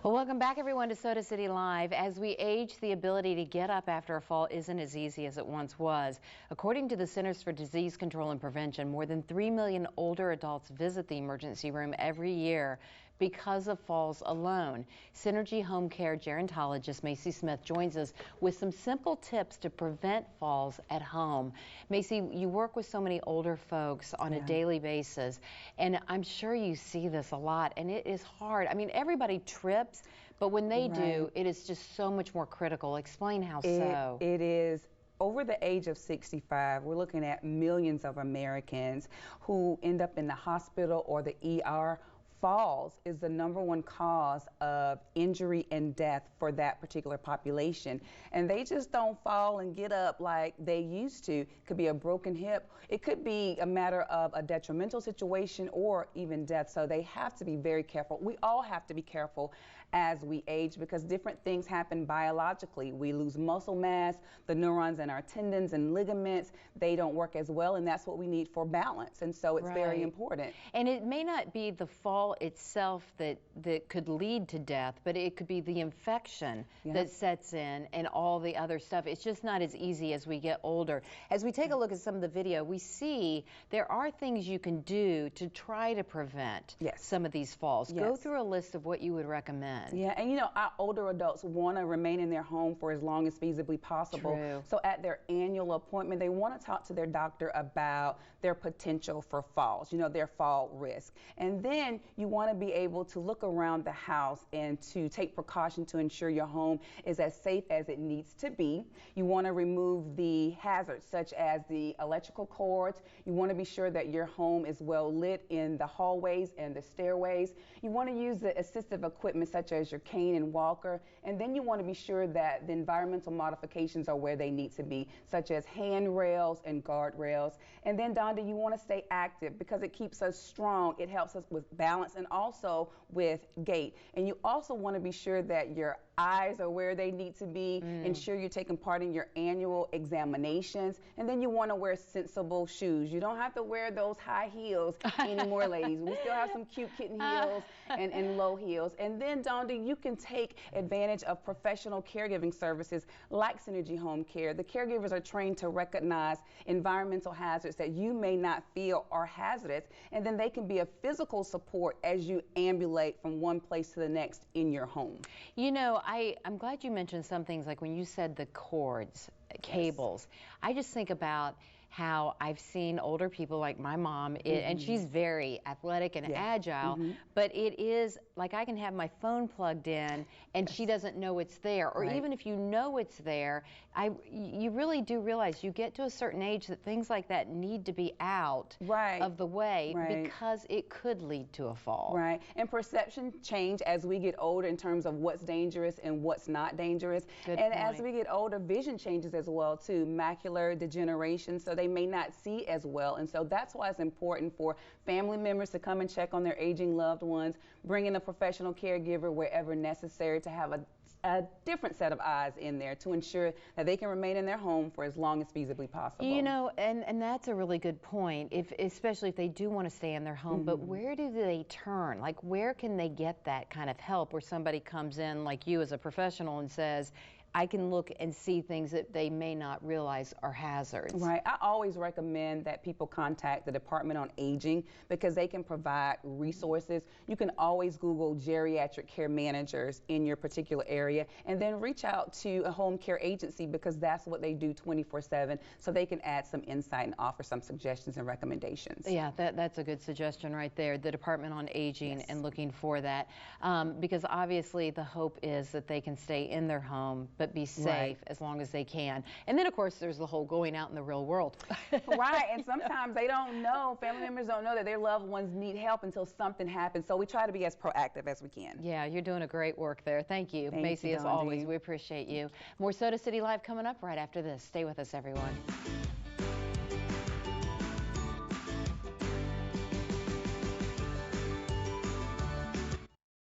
Well, welcome back, everyone, to Soda City Live. As we age, the ability to get up after a fall isn't as easy as it once was. According to the Centers for Disease Control and Prevention, more than 3 million older adults visit the emergency room every year because of falls alone. Synergy HomeCare Gerontologist Macie Smith joins us with some simple tips to prevent falls at home. Macie, you work with so many older folks on a daily basis, and I'm sure you see this a lot, and it is hard. I mean, everybody trips, but when they do, it is just so much more critical. Explain how so. It is. Over the age of 65, we're looking at millions of Americans who end up in the hospital or the ER. Falls is the #1 cause of injury and death for that particular population. And they just don't fall and get up like they used to. It could be a broken hip. It could be a matter of a detrimental situation or even death. So they have to be very careful. We all have to be careful as we age because different things happen biologically. We lose muscle mass, the neurons in our tendons and ligaments, they don't work as well, and that's what we need for balance. And so it's very important. And it may not be the fall itself that could lead to death, but it could be the infection that sets in and all the other stuff. It's just not as easy as we get older. As we take a look at some of the video, we see there are things you can do to try to prevent some of these falls. Go through a list of what you would recommend. Yeah, and you know, our older adults want to remain in their home for as long as feasibly possible. So at their annual appointment, they want to talk to their doctor about their potential for falls, you know, their fall risk. And then you want to be able to look around the house and to take precaution to ensure your home is as safe as it needs to be. You want to remove the hazards such as the electrical cords. You want to be sure that your home is well lit in the hallways and the stairways. You want to use the assistive equipment such as your cane and walker, and then you want to be sure that the environmental modifications are where they need to be, such as handrails and guardrails. And then, Donda, you want to stay active because it keeps us strong. It helps us with balance and also with gait. And you also want to be sure that your eyes are where they need to be. Ensure you're taking part in your annual examinations. And then you want to wear sensible shoes. You don't have to wear those high heels anymore, ladies. We still have some cute kitten heels and low heels. And then, Donda, you can take advantage of professional caregiving services like Synergy Home Care. The caregivers are trained to recognize environmental hazards that you may not feel are hazardous, and then they can be a physical support as you ambulate from one place to the next in your home. You know, I'm glad you mentioned some things like when you said the cords, cables. I just think about how I've seen older people like my mom, and she's very athletic and agile, but it is like I can have my phone plugged in and she doesn't know it's there. Or even if you know it's there, you really do realize you get to a certain age that things like that need to be out of the way because it could lead to a fall. And perception change as we get older in terms of what's dangerous and what's not dangerous. As we get older, vision changes as well too, macular degeneration, so they may not see as well. And so that's why it's important for family members to come and check on their aging loved ones, bring in a professional caregiver wherever necessary to have a different set of eyes in there to ensure that they can remain in their home for as long as feasibly possible. You know, and that's a really good point, especially if they do want to stay in their home, but where do they turn? Like, where can they get that kind of help where somebody comes in like you as a professional and says, I can look and see things that they may not realize are hazards. I always recommend that people contact the Department on Aging because they can provide resources. You can always Google geriatric care managers in your particular area and then reach out to a home care agency because that's what they do 24/7, so they can add some insight and offer some suggestions and recommendations. Yeah, that's a good suggestion right there, the Department on Aging and looking for that, because obviously the hope is that they can stay in their home but be safe as long as they can. And then, of course, there's the whole going out in the real world. And sometimes they don't know, family members don't know that their loved ones need help until something happens. So we try to be as proactive as we can. Yeah, you're doing a great work there. Thank you, Macie, as always. We appreciate you. More Soda City Live coming up right after this. Stay with us, everyone.